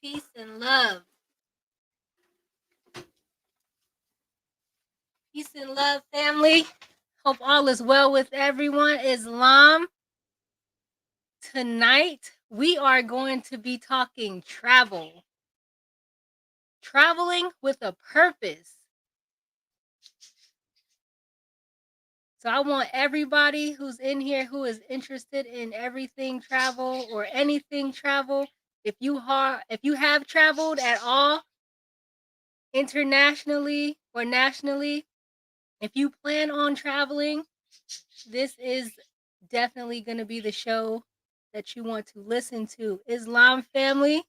Peace and love. Peace and love, family. Hope all is well with everyone. Islam. Tonight, we are going to be talking travel. Traveling with a purpose. So I want everybody who's in here who is interested in everything travel or anything travel, if you have traveled at all internationally or nationally, if you plan on traveling, this is definitely going to be the show that you want to listen to. Islam family,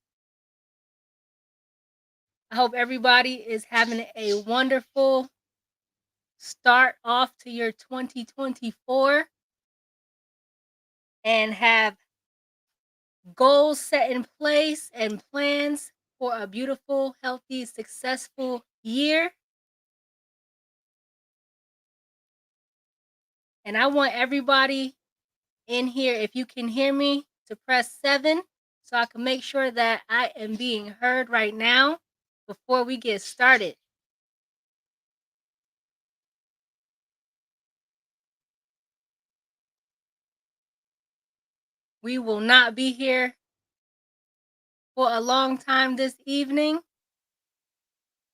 I hope everybody is having a wonderful start off to your 2024 and have goals set in place and plans for a beautiful, healthy, successful year. And I want everybody in here, if you can hear me, to press 7 so I can make sure that I am being heard right now before we get started. We will not be here for a long time this evening,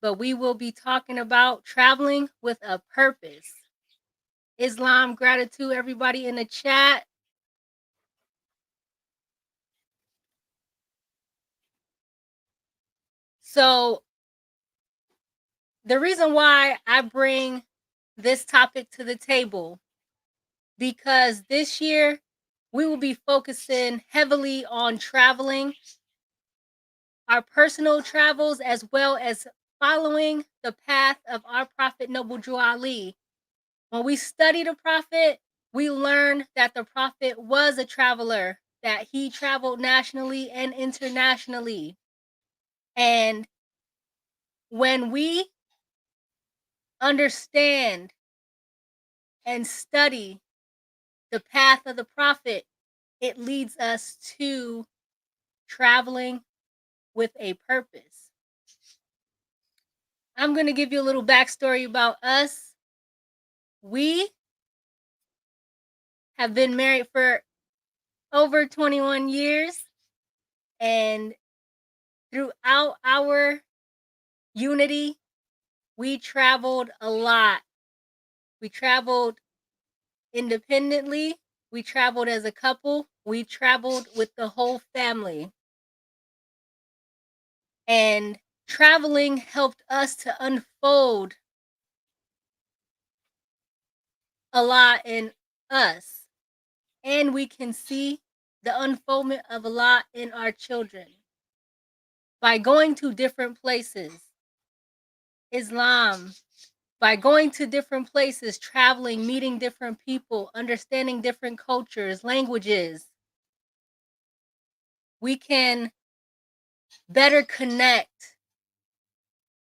but we will be talking about traveling with a purpose. Islam gratitude, everybody in the chat. So the reason why I bring this topic to the table, because this year we will be focusing heavily on traveling, our personal travels, as well as following the path of our Prophet Noble Drew Ali. When we study the Prophet, we learn that the Prophet was a traveler, that he traveled nationally and internationally. And when we understand and study the path of the Prophet, it leads us to traveling with a purpose. I'm going to give you a little backstory about us. We have been married for over 21 years, and throughout our unity, we traveled a lot. We traveled independently, we traveled as a couple, we traveled with the whole family. And traveling helped us to unfold a lot in us. And we can see the unfoldment of a lot in our children. By going to different places, Islam, by going to different places, traveling, meeting different people, understanding different cultures, languages, we can better connect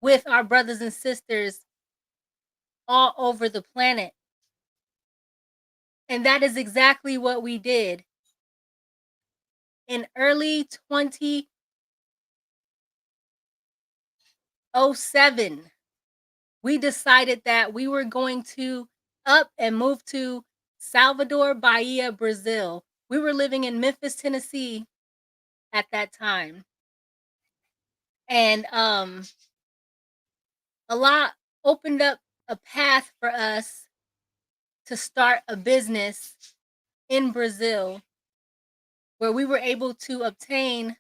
with our brothers and sisters all over the planet. And that is exactly what we did. In early 2007, we decided that we were going to up and move to Salvador Bahia, Brazil. We were living in Memphis, Tennessee at that time. And Allah opened up a path for us to start a business in Brazil, where we were able to obtain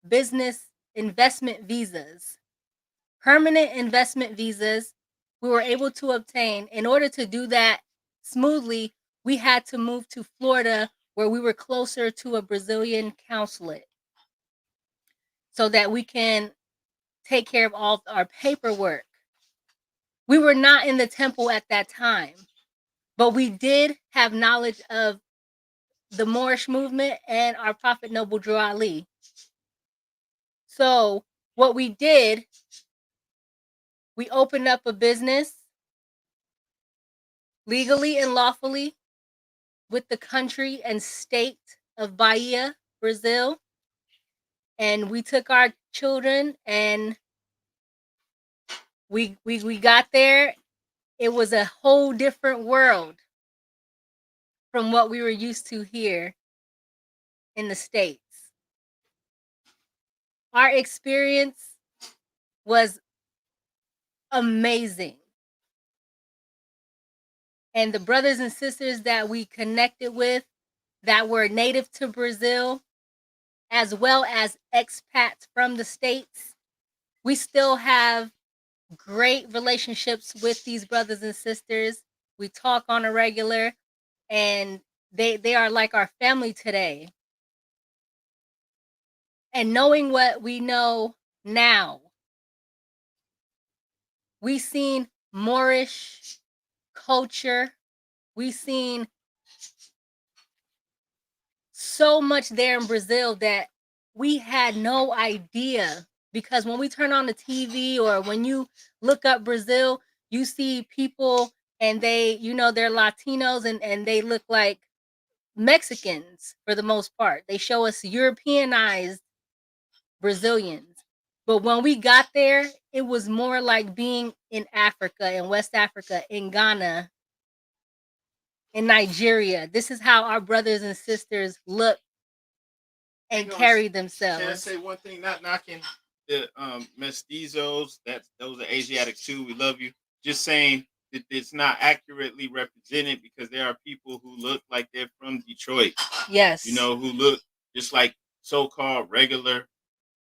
business investment visas, permanent investment visas. We were able to obtain. In order to do that smoothly, we had to move to Florida, where we were closer to a Brazilian consulate, so that we can take care of all of our paperwork. We were not in the temple at that time, but we did have knowledge of the Moorish movement and our Prophet Noble Drew Ali. So what we did, we opened up a business legally and lawfully with the country and state of Bahia, Brazil, and we took our children, and we got there. It was a whole different world from what we were used to here in the States. Our experience was amazing. And the brothers and sisters that we connected with that were native to Brazil, as well as expats from the States, we still have great relationships with these brothers and sisters. We talk on a regular, and they are like our family today. And knowing what we know now, we seen Moorish culture. We seen so much there in Brazil that we had no idea, because when we turn on the TV or when you look up Brazil, you see people and they, they're Latinos, and they look like Mexicans for the most part. They show us Europeanized Brazilians. But when we got there, it was more like being in Africa, in West Africa, in Ghana, in Nigeria. This is how our brothers and sisters look and carry themselves. Can I say one thing? Not knocking the mestizos. Those are Asiatics too. We love you. Just saying that it's not accurately represented, because there are people who look like they're from Detroit. Yes. Who look just like so-called regular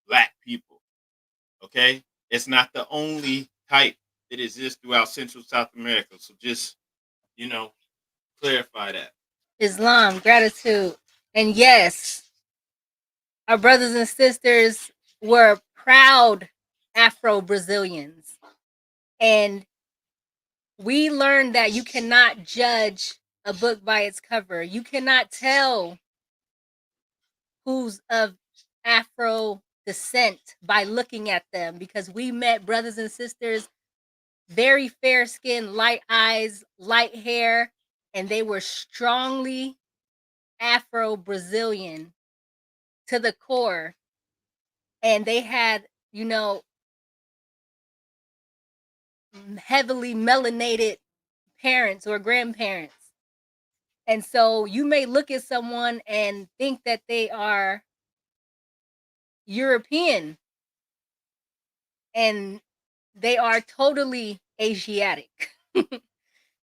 black people. Okay? It's not the only type that exists throughout Central South America. So just, clarify that. Islam, gratitude. And yes, our brothers and sisters were proud Afro-Brazilians. And we learned that you cannot judge a book by its cover. You cannot tell who's of Afro descent by looking at them, because we met brothers and sisters, very fair skin, light eyes, light hair, and they were strongly Afro-Brazilian to the core. And they had, heavily melanated parents or grandparents. And so you may look at someone and think that they are European, and they are totally Asiatic.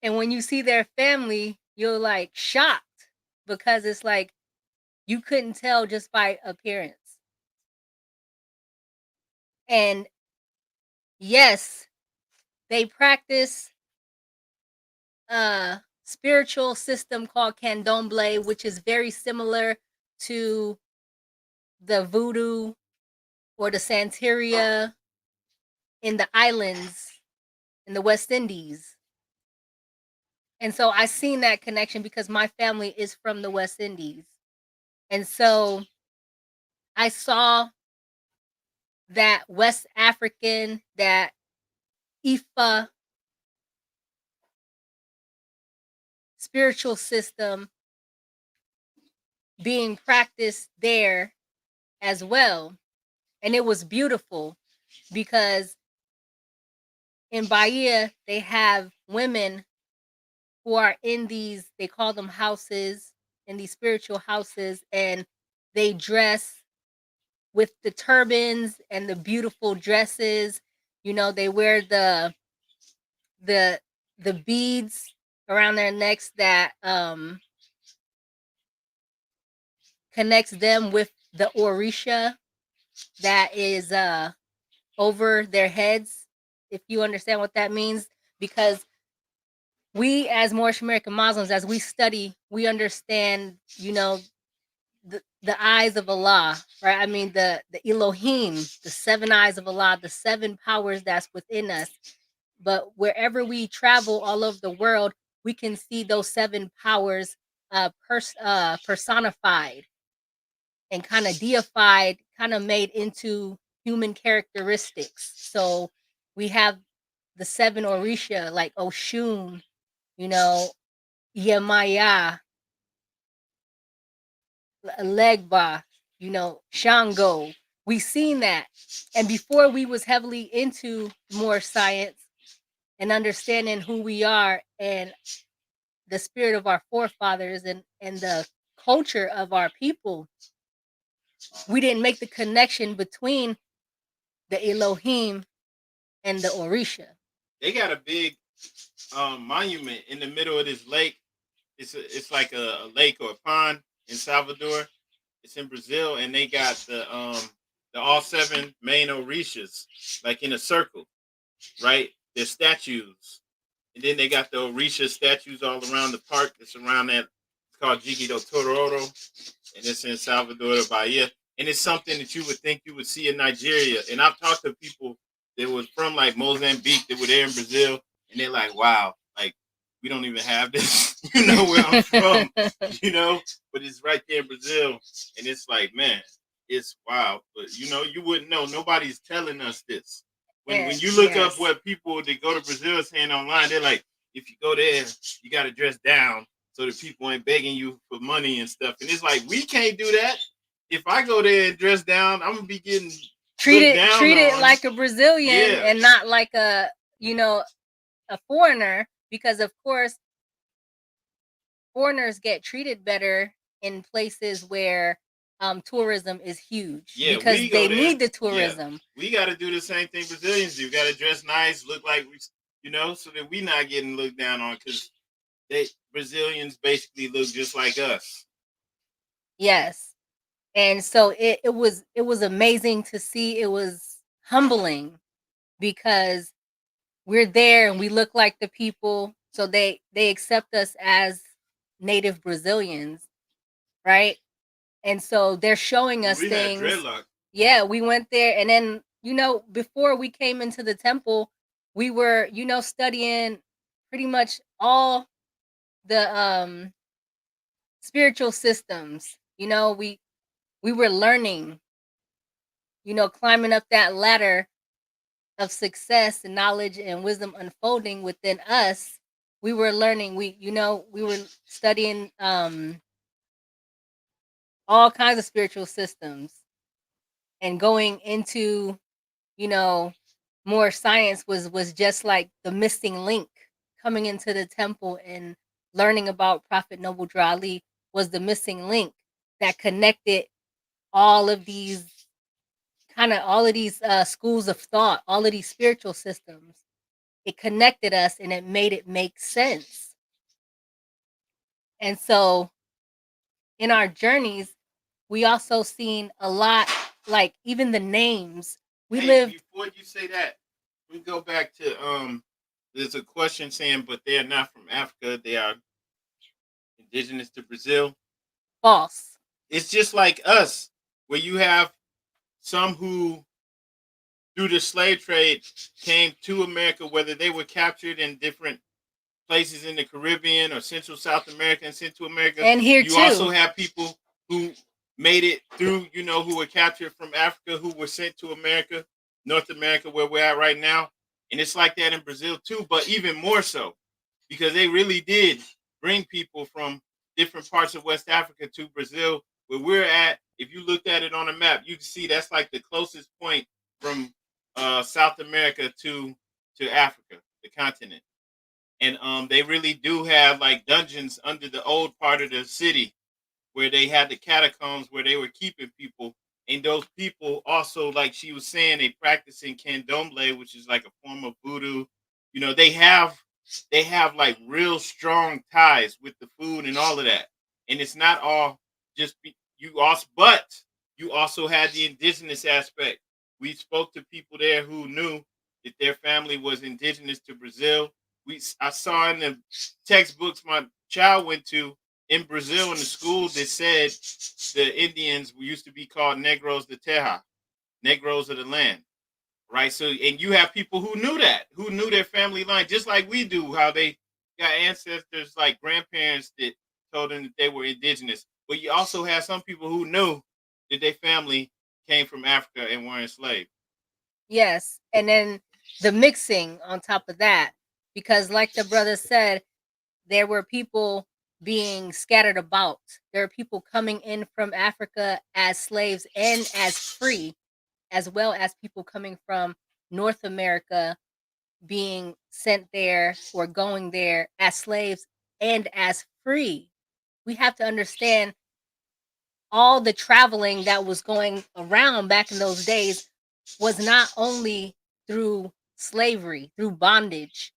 And when you see their family, you're like shocked, because it's like you couldn't tell just by appearance. And yes, they practice a spiritual system called candomblé, which is very similar to the voodoo or the Santeria in the islands in the West Indies. And so I seen that connection because my family is from the West Indies. And so I saw that West African, that Ifa spiritual system being practiced there as well. And it was beautiful, because in Bahia, they have women who are in these, they call them houses, in these spiritual houses, and they dress with the turbans and the beautiful dresses. They wear the beads around their necks that connects them with the Orisha that is over their heads, if you understand what that means. Because we, as Moorish American Muslims, as we study, we understand, the eyes of Allah, right? I mean, the Elohim, the 7 eyes of Allah, the 7 powers that's within us. But wherever we travel all over the world, we can see those 7 powers personified and kind of deified, kind of made into human characteristics. So we have the 7 Orisha, like Oshun, Yemaya, Legba, Shango. We seen that. And before we was heavily into more science and understanding who we are and the spirit of our forefathers and the culture of our people, we didn't make the connection between the Elohim and the Orisha. They got a big monument in the middle of this lake. It's like a lake or a pond in Salvador. It's in Brazil, and they got the all seven main Orishas like in a circle, right? They're statues, and then they got the Orisha statues all around the park that's around that. It's called Jigi do Tororo, and it's in Salvador de Bahia. And it's something that you would think you would see in Nigeria. And I've talked to people that was from like Mozambique that were there in Brazil, and they're like, "Wow, like we don't even have this, where I'm from, but it's right there in Brazil, and it's like, man, it's wild. But you wouldn't know. Nobody's telling us this. When you look up what people that go to Brazil are saying online, they're like, if you go there, you got to dress down so that people ain't begging you for money and stuff. And it's like, we can't do that. If I go there and dress down, I'm gonna be getting treated like a Brazilian and not like a foreigner, because of course foreigners get treated better in places where tourism is huge, because they need the tourism. Yeah. We got to do the same thing Brazilians do. We got to dress nice, look like we, so that we not getting looked down on, because Brazilians basically look just like us. Yes. And so it was amazing to see. It was humbling because we're there and we look like the people, so they accept us as native Brazilians, right? And so they're showing us things. Yeah, we went there, and then before we came into the temple, we were studying pretty much all the spiritual systems. We were learning, climbing up that ladder of success and knowledge and wisdom unfolding within us. We were learning. We were studying all kinds of spiritual systems and going into more science was just like the missing link. Coming into the temple and learning about Prophet Noble Drew Ali was the missing link that connected all of these schools of thought, all of these spiritual systems. It connected us and it made it make sense. And so in our journeys, we also seen a lot, like even the names. Before you say that, we go back to there's a question saying, but they are not from Africa, they are indigenous to Brazil. False. It's just like us, where you have some who through the slave trade came to America, whether they were captured in different places in the Caribbean or Central South America and sent to America. And here you also have people who made it through, who were captured from Africa, who were sent to America, North America, where we're at right now. And it's like that in Brazil too, but even more so, because they really did bring people from different parts of West Africa to Brazil, where we're at. If you looked at it on a map, you can see that's like the closest point from South America to Africa, the continent. And they really do have like dungeons under the old part of the city where they had the catacombs where they were keeping people. And those people also, like she was saying, they practice in candomblé, which is like a form of voodoo. They have like real strong ties with the food and all of that. And it's not all just but you also had the indigenous aspect. We spoke to people there who knew that their family was indigenous to Brazil. I saw in the textbooks my child went to in Brazil in the school that said the Indians used to be called Negros de Terra, Negros of the land, right? So, and you have people who knew that, who knew their family line, just like we do, how they got ancestors like grandparents that told them that they were indigenous. But you also have some people who knew that their family came from Africa and were enslaved. Yes, and then the mixing on top of that, because like the brother said, there were people being scattered about. There are people coming in from Africa as slaves and as free, as well as people coming from North America being sent there or going there as slaves and as free. We have to understand all the traveling that was going around back in those days was not only through slavery, through bondage.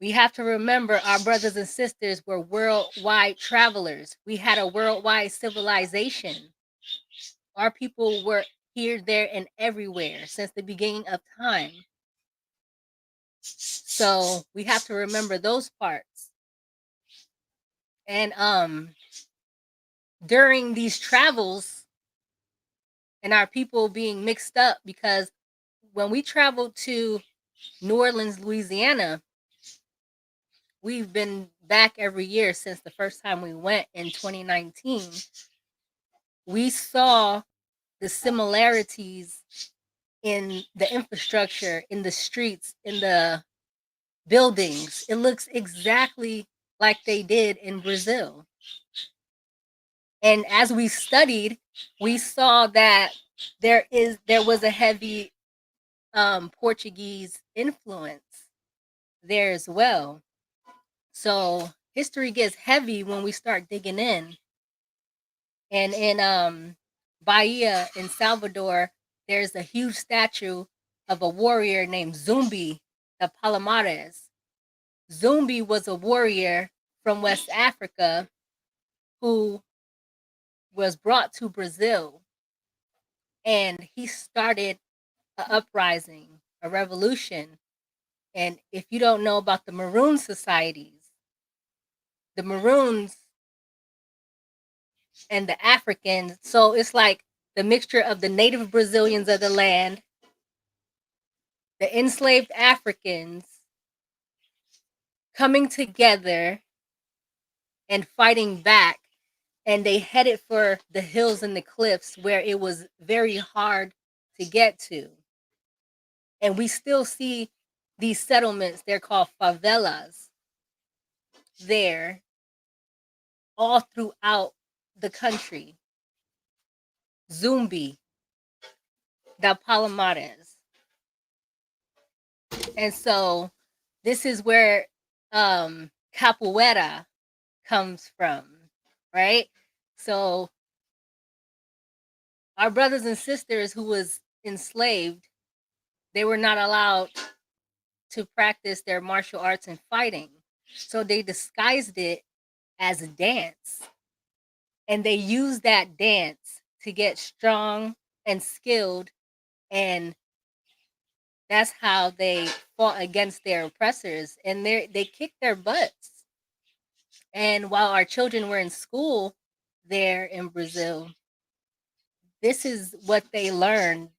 We have to remember our brothers and sisters were worldwide travelers. We had a worldwide civilization. Our people were here, there, and everywhere since the beginning of time. So we have to remember those parts. And during these travels and our people being mixed up, because when we traveled to New Orleans, Louisiana, we've been back every year since the first time we went in 2019. We saw the similarities in the infrastructure, in the streets, in the buildings. It looks exactly like they did in Brazil. And as we studied, we saw that there was a heavy Portuguese influence there as well. So history gets heavy when we start digging in. And in Bahia in Salvador, there's a huge statue of a warrior named Zumbi the Palomares. Zumbi was a warrior from West Africa who was brought to Brazil, and he started an uprising, a revolution. And if you don't know about the Maroon societies, the Maroons and the Africans, so it's like the mixture of the native Brazilians of the land, the enslaved Africans coming together and fighting back. And they headed for the hills and the cliffs where it was very hard to get to. And we still see these settlements, they're called favelas, there all throughout the country. Zumbi da Palomares. And so this is where capoeira comes from, right? So our brothers and sisters who was enslaved, they were not allowed to practice their martial arts and fighting. So they disguised it as a dance. And they used that dance to get strong and skilled. And that's how they fought against their oppressors. And they kicked their butts. And while our children were in school there in Brazil, this is what they learned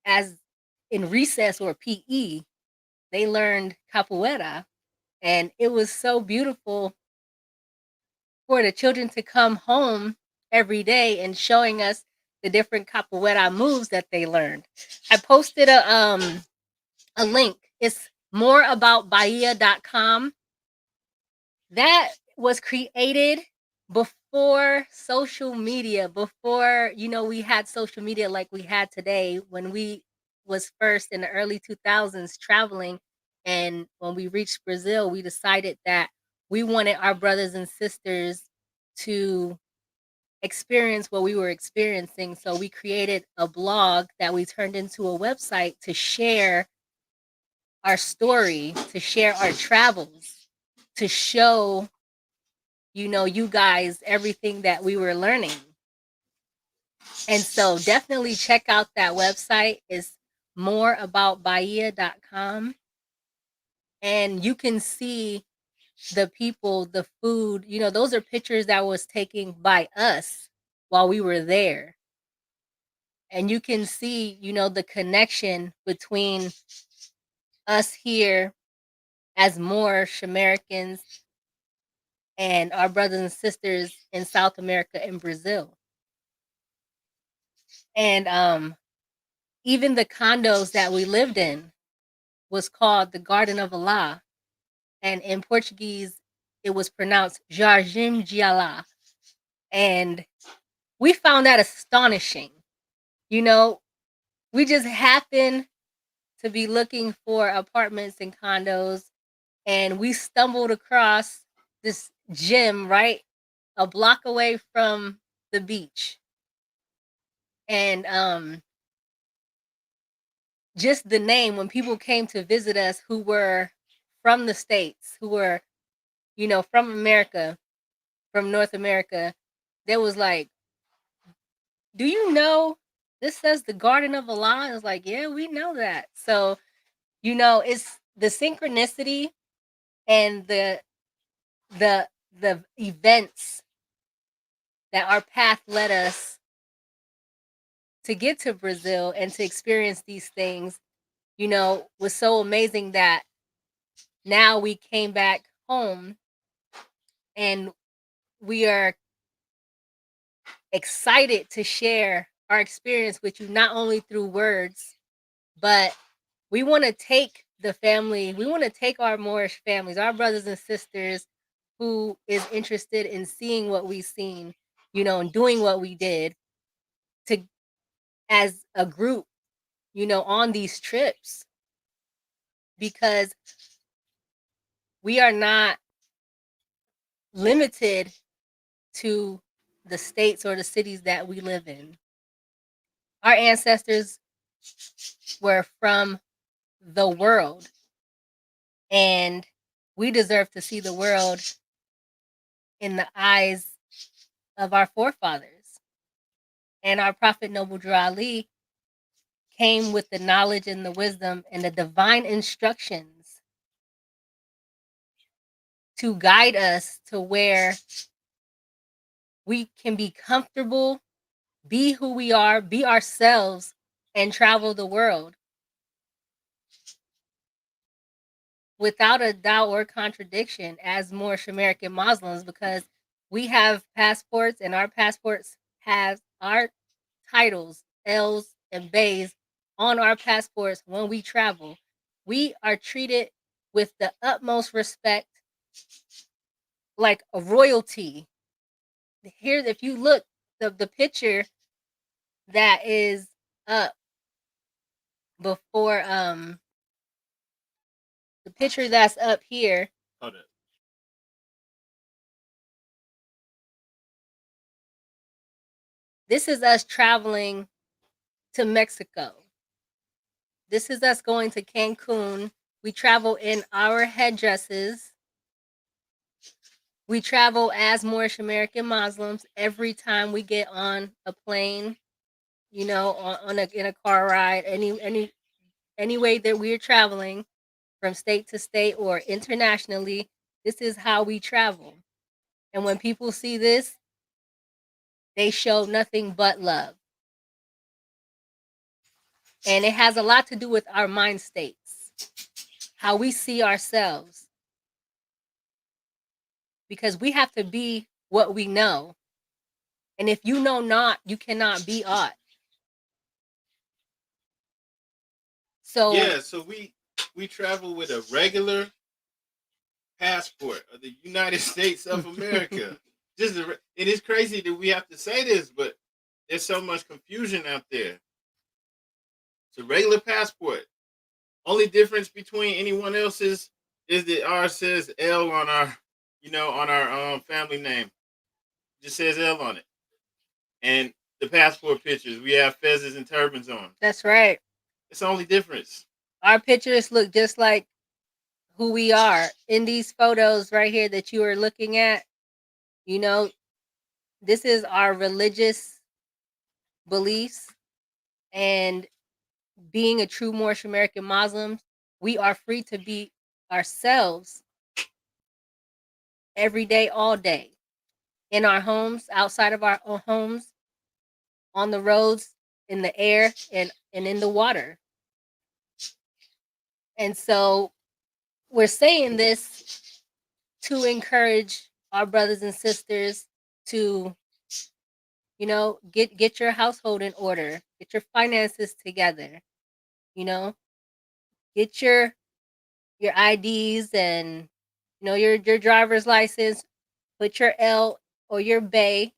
as in recess or PE. They learned capoeira. And it was so beautiful for the children to come home every day and showing us the different capoeira moves that they learned. I posted a link. It's moreaboutbahia.com. That was created before social media, before we had social media like we had today, when we was first in the early 2000s traveling. And when we reached Brazil, we decided that we wanted our brothers and sisters to experience what we were experiencing. So we created a blog that we turned into a website to share our story, to share our travels, to show you guys everything that we were learning. And so definitely check out that website. It's moreaboutbahia.com. And you can see the people, the food, those are pictures that was taken by us while we were there. And you can see, the connection between us here as Moorish Americans and our brothers and sisters in South America and Brazil. And even the condos that we lived in was called the Garden of Allah. And in Portuguese, it was pronounced Jardim Giala. And we found that astonishing. You know, we just happened to be looking for apartments and condos, and we stumbled across this gym right a block away from the beach. And just the name, when people came to visit us who were from the States, who were, from America, from North America, there was like, do you know this says the Garden of Allah? It's like, yeah, we know that. So, it's the synchronicity and the the events that our path led us to get to Brazil and to experience these things, was so amazing that now we came back home and we are excited to share our experience with you, not only through words, but we want to take we want to take our Moorish families, our brothers and sisters who is interested in seeing what we've seen, and doing what we did to as a group, on these trips, because we are not limited to the states or the cities that we live in. Our ancestors were from the world, and we deserve to see the world in the eyes of our forefathers. And our Prophet Noble Drew Ali came with the knowledge and the wisdom and the divine instructions to guide us to where we can be comfortable, be who we are, be ourselves, and travel the world without a doubt or contradiction as Moorish American Muslims, because we have passports and our passports have our titles, L's and B's, on our passports when we travel. We are treated with the utmost respect, like a royalty. Here, if you look, the picture that is up before the picture that's up here. Hold up. This is us traveling to Mexico. This is us going to Cancun. We travel in our headdresses. We travel as Moorish American Muslims every time we get on a plane, in a car ride, any way that we're traveling from state to state or internationally. This is how we travel. And when people see this, they show nothing but love. And it has a lot to do with our mind states, how we see ourselves. Because we have to be what we know. And if you know not, you cannot be aught. So yeah, so we travel with a regular passport of the United States of America. It is crazy that we have to say this, but there's so much confusion out there. It's a regular passport. Only difference between anyone else's is that ours says L on our, on our family name. It just says L on it. And the passport pictures, we have fezzes and turbans on. That's right. It's the only difference. Our pictures look just like who we are in these photos right here that you are looking at. This is our religious beliefs, and being a true Moorish American Muslim, we are free to be ourselves every day, all day, in our homes, outside of our own homes, on the roads, in the air, and in the water. And so we're saying this to encourage our brothers and sisters to, get your household in order, get your finances together, get your IDs and your driver's license, put your L or your Bay,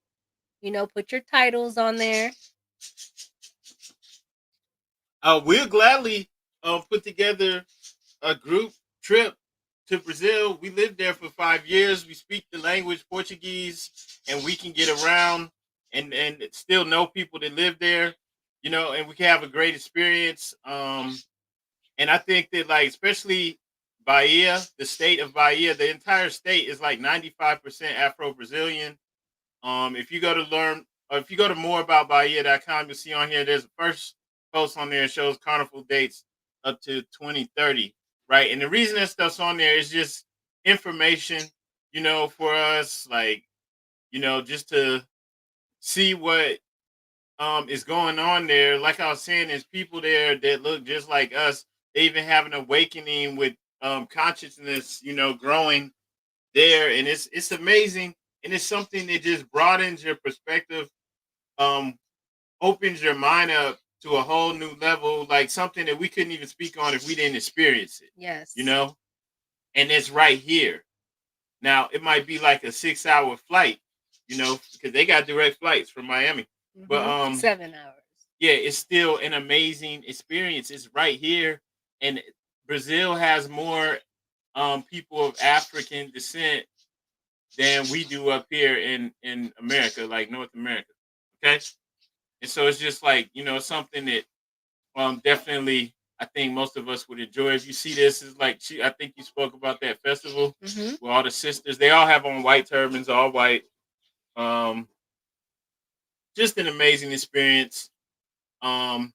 put your titles on there. We'll gladly put together a group trip to Brazil. We lived there for 5 years. We speak the language Portuguese, and we can get around and still know people that live there. And we can have a great experience. And I think that, like, especially Bahia, the state of Bahia, the entire state is like 95% Afro Brazilian. If you go to learn, or if you go to moreaboutbahia.com, you'll see on here there's a first post on there that shows carnival dates up to 2030, right? And the reason that stuff's on there is just information, for us, like, just to see what is going on there. Like I was saying, there's people there that look just like us. They even have an awakening with consciousness, growing there, and it's amazing, and it's something that just broadens your perspective, um, opens your mind up to a whole new level, like something that we couldn't even speak on if we didn't experience it. Yes. And it's right here. Now it might be like a 6 hour flight, because they got direct flights from Miami. But 7 hours. Yeah, it's still an amazing experience. It's right here, and Brazil has more people of African descent than we do up here in America, like North America. Okay, and so it's just like, something that definitely I think most of us would enjoy. If you see this, is like I think you spoke about that festival with all the sisters. They all have on white turbans, all white. Um, just an amazing experience. Um,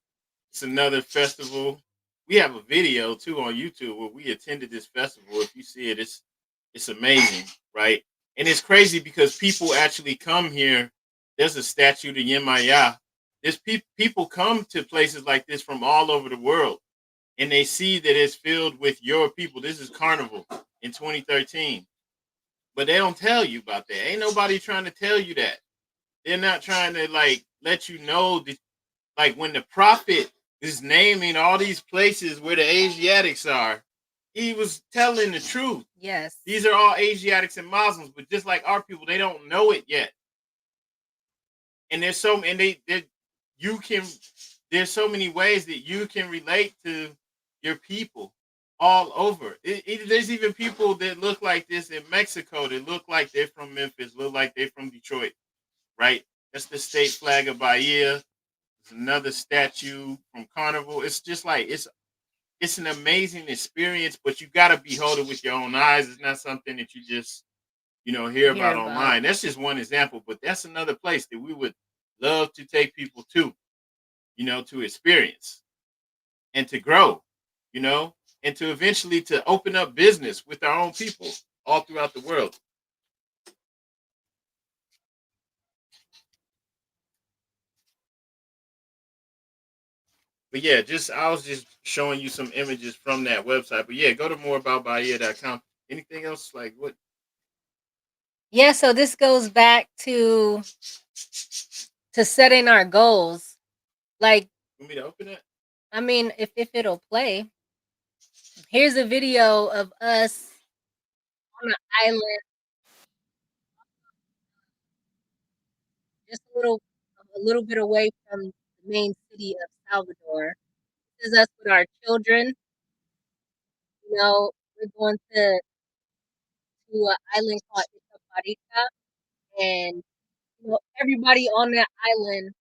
it's another festival. We have a video too on YouTube where we attended this festival. If you see it, it's amazing, right? And it's crazy because people actually come here. There's a statue to Yemaya. There's people come to places like this from all over the world, and they see that it's filled with your people. This is Carnival in 2013, but they don't tell you about that. Ain't nobody trying to tell you that. They're not trying to like let you know that, like, when the prophet is naming all these places where the Asiatics are, he was telling the truth. Yes. These are all Asiatics and Muslims, but just like our people, they don't know it yet. And there's you can there's so many ways that you can relate to your people all over. There's even people that look like this in Mexico that look like they're from Memphis, look like they're from Detroit, right? That's the state flag of Bahia. There's another statue from Carnival. It's just like it's an amazing experience, but you got to behold it with your own eyes. It's not something that you just hear about online. That's just one example, but that's another place that we would love to take people to experience and to grow, and to eventually to open up business with our own people all throughout the world. But yeah, I was just showing you some images from that website. But yeah, go to moreaboutbahia.com. Anything else, like what? Yeah, so this goes back to setting our goals. Like, Want me to open it? I mean, if it'll play. Here's a video of us on an island, just a little bit away from the main city of Salvador. This is us with our children. We're going to an island called Itaparita, and everybody on that island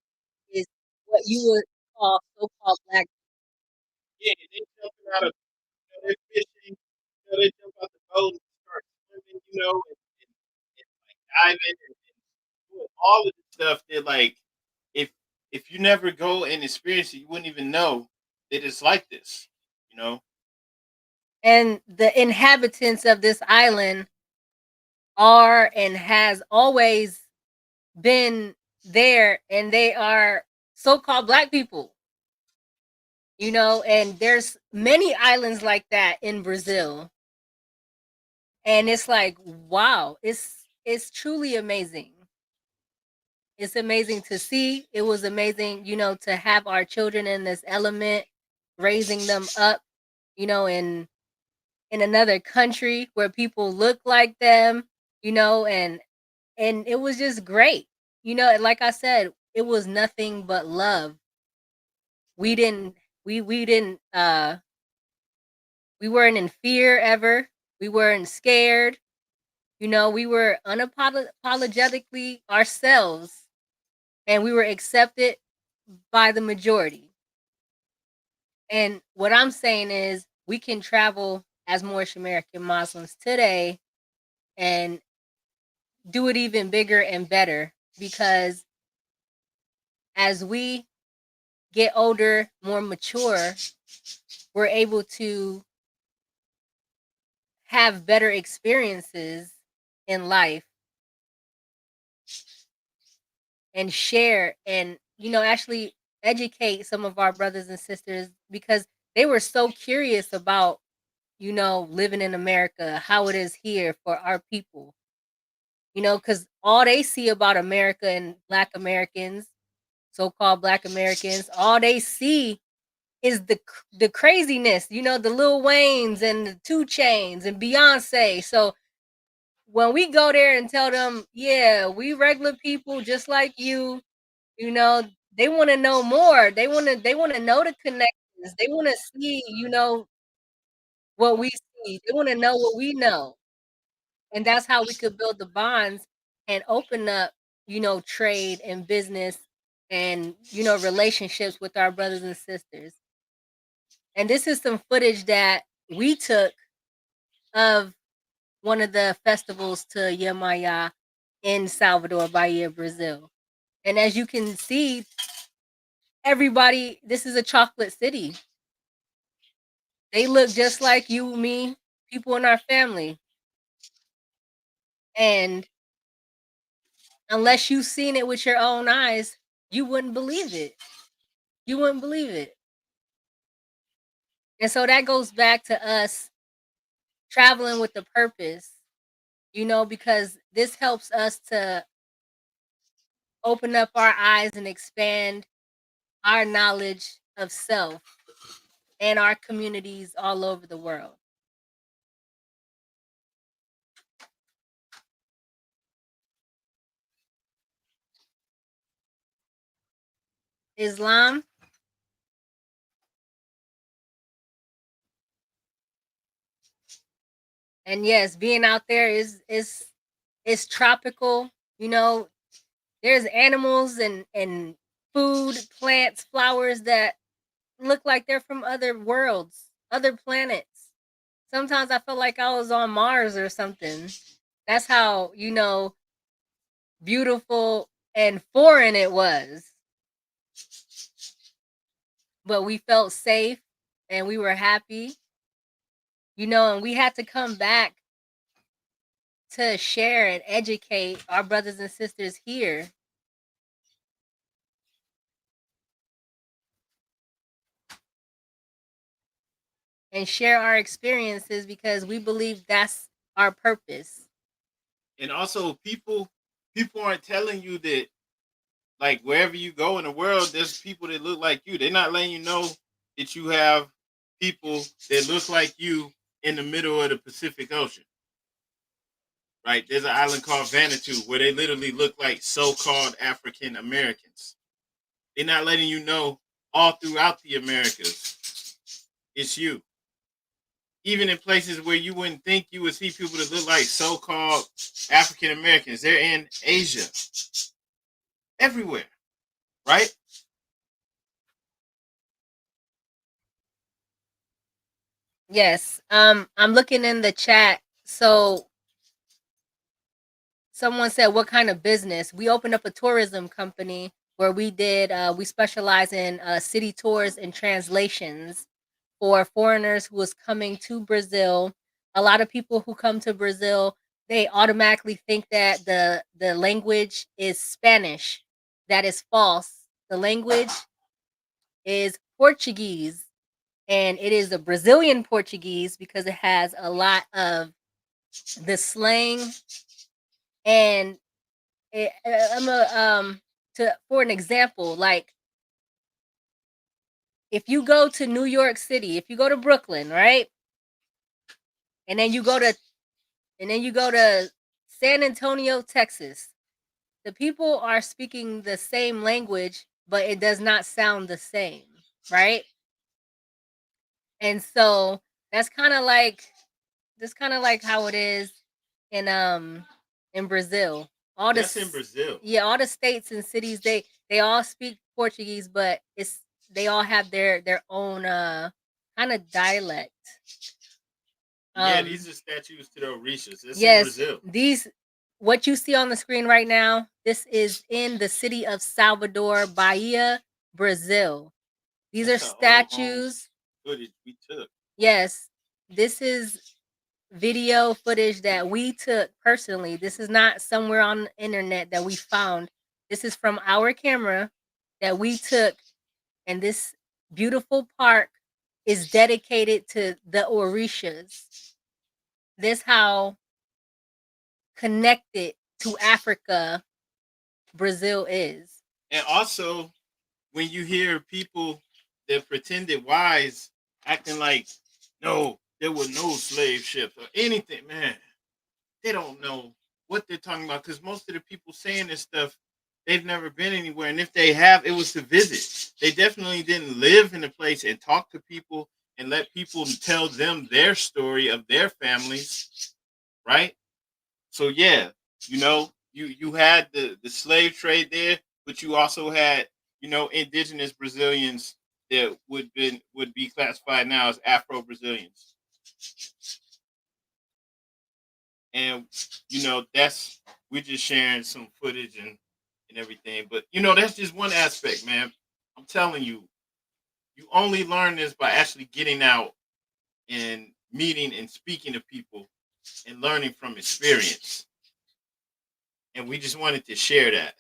is what you would call so-called black. Yeah, they jumping out of, they're fishing, they jump out the boat and start swimming, and like diving and doing all of the stuff that, like, if if you never go and experience it, you wouldn't even know that it's like this, you know. And the inhabitants of this island are and has always been there, and they are so-called black people. And there's many islands like that in Brazil. And it's like, wow, it's truly amazing. It's amazing to see. It was amazing, to have our children in this element, raising them up, and in another country where people look like them, and it was just great. And like I said, it was nothing but love. We didn't we didn't we weren't in fear ever. We weren't scared. We were unapologetically ourselves, and we were accepted by the majority. And what I'm saying is we can travel as Moorish American Muslims today and do it even bigger and better, because as we get older, more mature, we're able to have better experiences in life and share and actually educate some of our brothers and sisters, because they were so curious about living in America, how it is here for our people. Because all they see about America and Black Americans, so-called Black Americans, all they see is the craziness, the Lil Waynes and the Two Chains and Beyonce. So when we go there and tell them, yeah, we regular people just like you know, they want to know more. They want to know the connections. They want to see, what we see. They want to know what we know. And that's how we could build the bonds and open up, trade and business and, relationships with our brothers and sisters. And this is some footage that we took of one of the festivals to Yamaya in Salvador Bahia, Brazil. And as you can see, everybody, this is a chocolate city. They look just like you, me, people in our family. And unless you've seen it with your own eyes, you wouldn't believe it. You wouldn't believe it. And so that goes back to us traveling with a purpose, because this helps us to open up our eyes and expand our knowledge of self and our communities all over the world. Islam, and yes, being out there is tropical. You know, there's animals and food, plants, flowers that look like they're from other worlds, other planets. Sometimes I felt like I was on Mars or something. That's how, beautiful and foreign it was. But we felt safe and we were happy, and we had to come back to share and educate our brothers and sisters here and share our experiences, because we believe that's our purpose. And also, people aren't telling you that, like, wherever you go in the world, there's people that look like you. They're not letting you know that you have people that look like you in the middle of the Pacific Ocean. Right? There's an island called Vanuatu where they literally look like so-called African Americans. They're not letting you know all throughout the Americas, it's you. Even in places where you wouldn't think you would see people that look like so-called African Americans, they're in Asia, everywhere, right? Yes. I'm looking in the chat. So someone said, what kind of business? We opened up a tourism company where we specialize in city tours and translations for foreigners who is coming to Brazil. A lot of people who come to Brazil, they automatically think that the language is Spanish. That is false. The language is Portuguese, and it is a Brazilian Portuguese because it has a lot of the slang. And I'm a to for an example, like if you go to New York City, if you go to Brooklyn, right? And then you go to San Antonio, Texas. The people are speaking the same language, but it does not sound the same, right? And so that's kind of like how it is in Brazil. All the That's in Brazil. Yeah, all the states and cities, they all speak Portuguese, but they all have their own kind of dialect. Yeah, these are statues to the Orishas. It's in Yes, Brazil. what you see on the screen right now, this is in the city of Salvador, Bahia, Brazil. These That's are the old home statues. footage we took. Yes, this is video footage that we took personally. This is not somewhere on the internet that we found. This is from our camera that we took, and this beautiful park is dedicated to the Orishas. This how connected to Africa Brazil is. And also, when you hear people that pretended wise acting like, no, there were no slave ships or anything, man, they don't know what they're talking about because most of the people saying this stuff, they've never been anywhere. And if they have, it was to visit. They definitely didn't live in a place and talk to people and let people tell them their story of their families, right? So yeah, you had the slave trade there, but you also had indigenous Brazilians that would be classified now as Afro Brazilians, and that's we're just sharing some footage and everything. But that's just one aspect, man. I'm telling you, you only learn this by actually getting out and meeting and speaking to people and learning from experience. And we just wanted to share that.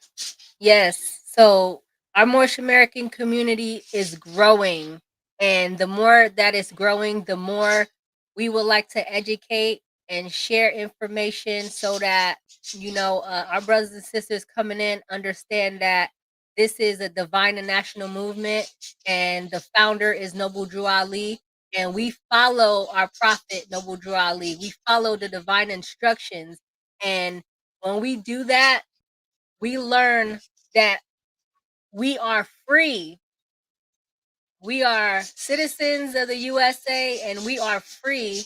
Yes. So our Moorish American community is growing. And the more that is growing, the more we would like to educate and share information so that, our brothers and sisters coming in understand that this is a divine and national movement. And the founder is Noble Drew Ali. And we follow our prophet, Noble Drew Ali. We follow the divine instructions. And when we do that, we learn that we are free. We are citizens of the USA and we are free,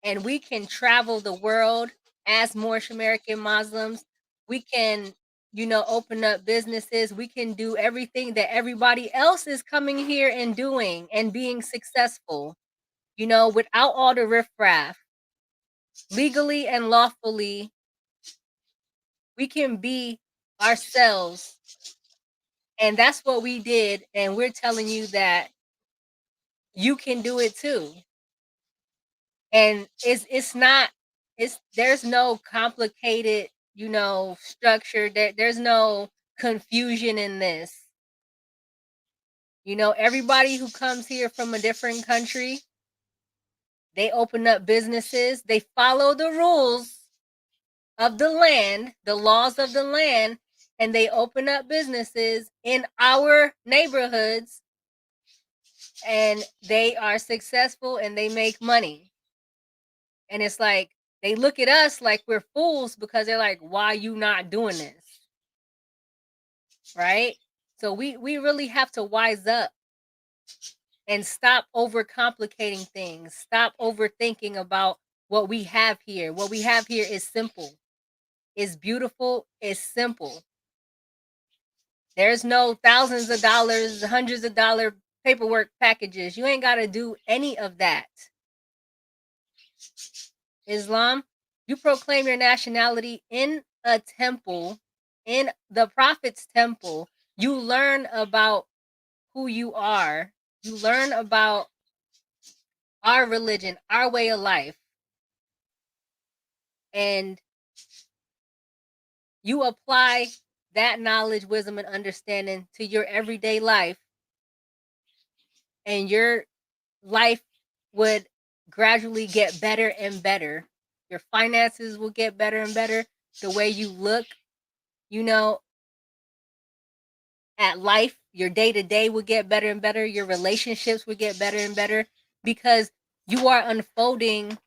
and we can travel the world as Moorish American Muslims. We can, open up businesses. We can do everything that everybody else is coming here and doing and being successful, without all the riffraff. Legally and lawfully, we can be ourselves. And that's what we did. And we're telling you that you can do it too. And there's no complicated, structure. There's no confusion in this. Everybody who comes here from a different country, they open up businesses, they follow the rules of the land, the laws of the land, and they open up businesses in our neighborhoods, and they are successful and they make money. And it's like they look at us like we're fools because they're like, why you not doing this? Right? So we really have to wise up and stop overcomplicating things. Stop overthinking about what we have here. What we have here is simple. It's beautiful. It's simple. There's no thousands of dollars, hundreds of dollar paperwork packages. You ain't got to do any of that. Islam, you proclaim your nationality in a temple, in the Prophet's temple. You learn about who you are. You learn about our religion, our way of life. And you apply that knowledge, wisdom, and understanding to your everyday life. And your life would gradually get better and better. Your finances will get better and better. The way you look, you know, at life, your day to day will get better and better. Your relationships will get better and better because you are unfolding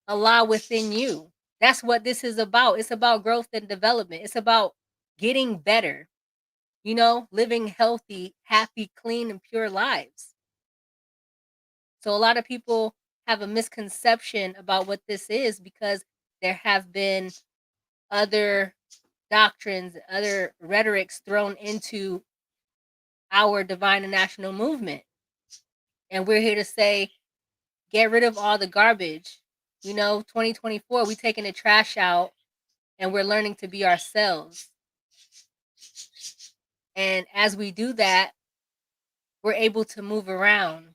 Allah within you. That's what this is about. It's about growth and development. It's about getting better, living healthy, happy, clean, and pure lives. So a lot of people have a misconception about what this is because there have been other doctrines, other rhetorics thrown into our divine and national movement. And we're here to say, get rid of all the garbage. 2024, we taking the trash out and we're learning to be ourselves. And as we do that, we're able to move around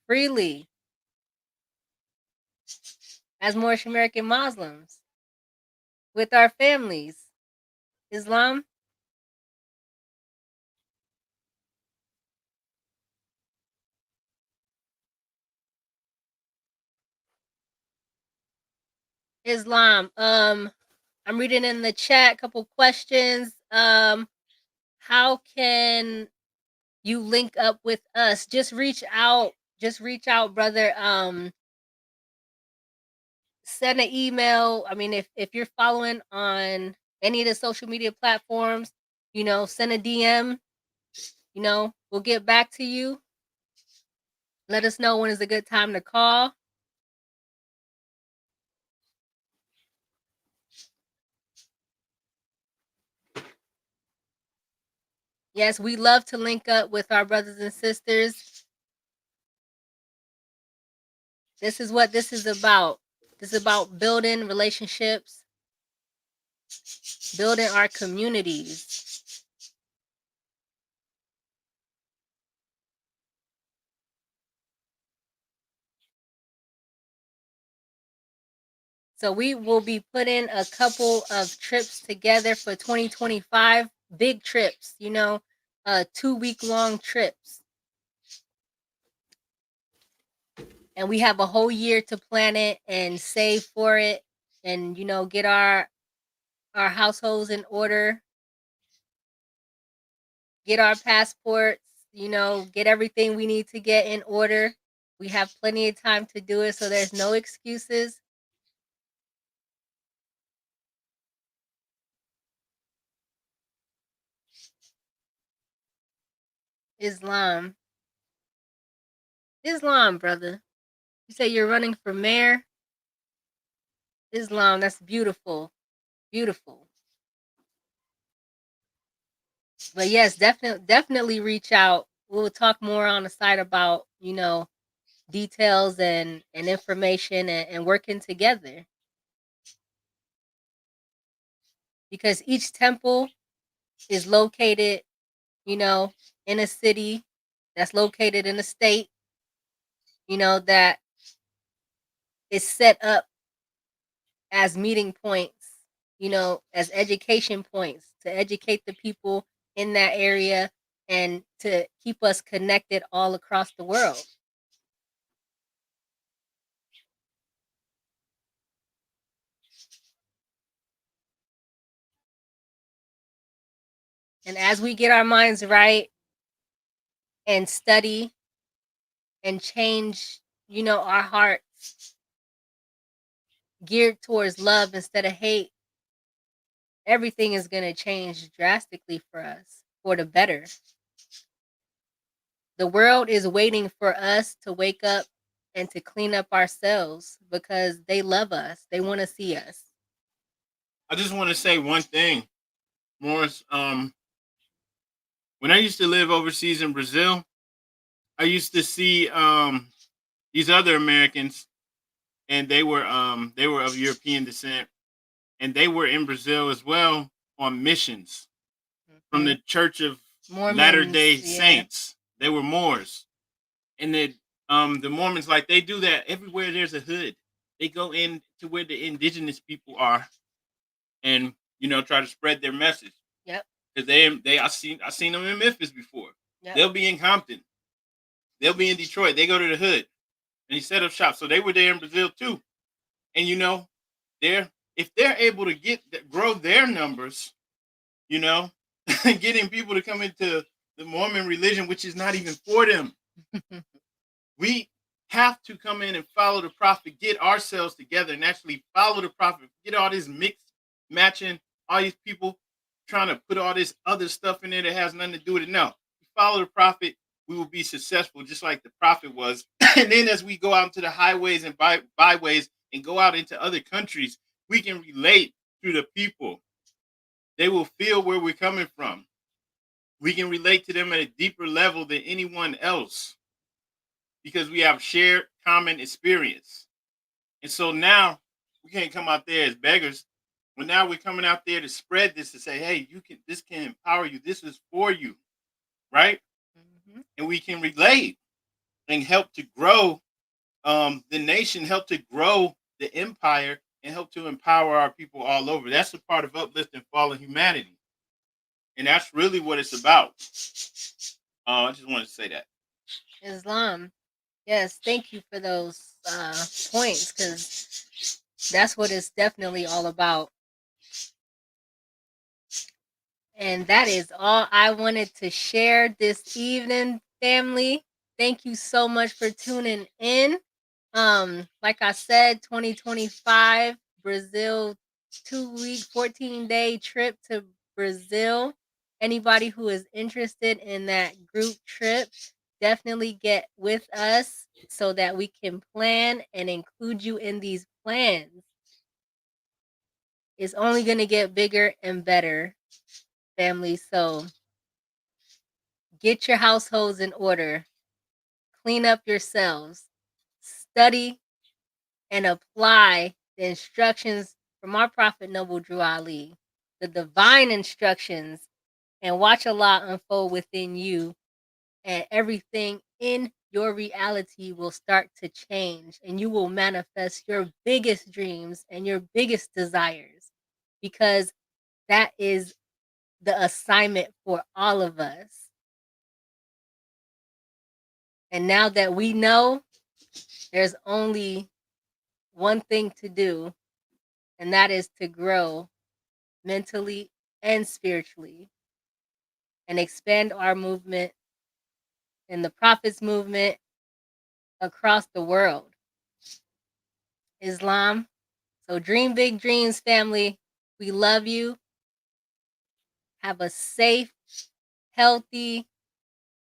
freely as Moorish American Muslims with our families. Islam, Islam. I'm reading in the chat a couple questions. How can you link up with us? Just reach out. Just reach out, brother. Send an email. I mean, if you're following on any of the social media platforms, send a DM. We'll get back to you. Let us know when is a good time to call. Yes, we love to link up with our brothers and sisters. This is what this is about. This is about building relationships, building our communities. So we will be putting a couple of trips together for 2025, big trips, 2-week-long trips. And we have a whole year to plan it and save for it and, get our households in order, get our passports, get everything we need to get in order. We have plenty of time to do it, so there's no excuses. Islam, brother. You say you're running for mayor? Islam, that's beautiful. Beautiful. But yes, definitely reach out. We'll talk more on the side about, details and information and working together. Because each temple is located, in a city that's located in a state, that is set up as meeting points, as education points to educate the people in that area and to keep us connected all across the world. And as we get our minds right and study and change, our hearts geared towards love instead of hate, everything is going to change drastically for us for the better. The world is waiting for us to wake up and to clean up ourselves because they love us. They want to see us. I just want to say one thing, Morris. When I used to live overseas in Brazil, I used to see these other Americans, and they were of European descent, and they were in Brazil as well on missions from the Church of Latter Day Saints. They were Moors, and the Mormons, like, they do that everywhere. There's a hood. They go in to where the indigenous people are, and try to spread their message. Yep. Because I seen them in Memphis before. Yep. They'll be in Compton. They'll be in Detroit. They go to the hood and he set up shop. So they were there in Brazil too. And if they're able to grow their numbers, getting people to come into the Mormon religion, which is not even for them. we have to come in and follow the prophet, get ourselves together and actually follow the prophet, get all this mixed matching, all these people trying to put all this other stuff in there that has nothing to do with it. No, we follow the prophet, we will be successful just like the prophet was. And then as we go out into the highways and byways and go out into other countries, we can relate to the people. They will feel where we're coming from. We can relate to them at a deeper level than anyone else because we have shared common experience. And so now we can't come out there as beggars, but now we're coming out there to spread this to say, hey, you can, this can empower you. This is for you, right? Mm-hmm. And we can relate and help to grow the nation, help to grow the empire, and help to empower our people all over. That's a part of uplifting fallen humanity. And that's really what it's about. I just wanted to say that. Islam. Yes, thank you for those points, because that's what it's definitely all about. And that is all I wanted to share this evening, family. Thank you so much for tuning in. Like I said, 2025 Brazil 2-week, 14-day trip to Brazil. Anybody who is interested in that group trip, definitely get with us so that we can plan and include you in these plans. It's only going to get bigger and better, family. So get your households in order, clean up yourselves, study and apply the instructions from our Prophet Noble Drew Ali, the divine instructions, and watch Allah unfold within you, and everything in your reality will start to change, and you will manifest your biggest dreams and your biggest desires, because that is the assignment for all of us. And now that we know, there's only one thing to do, and that is to grow mentally and spiritually and expand our movement and the Prophet's movement across the world. Islam. So dream big dreams, family. We love you. Have a safe, healthy,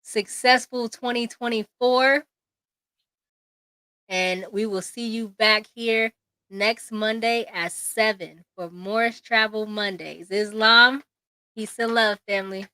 successful 2024. And we will see you back here next Monday at 7 for Moorish Travel Mondays. Islam, peace and love, family.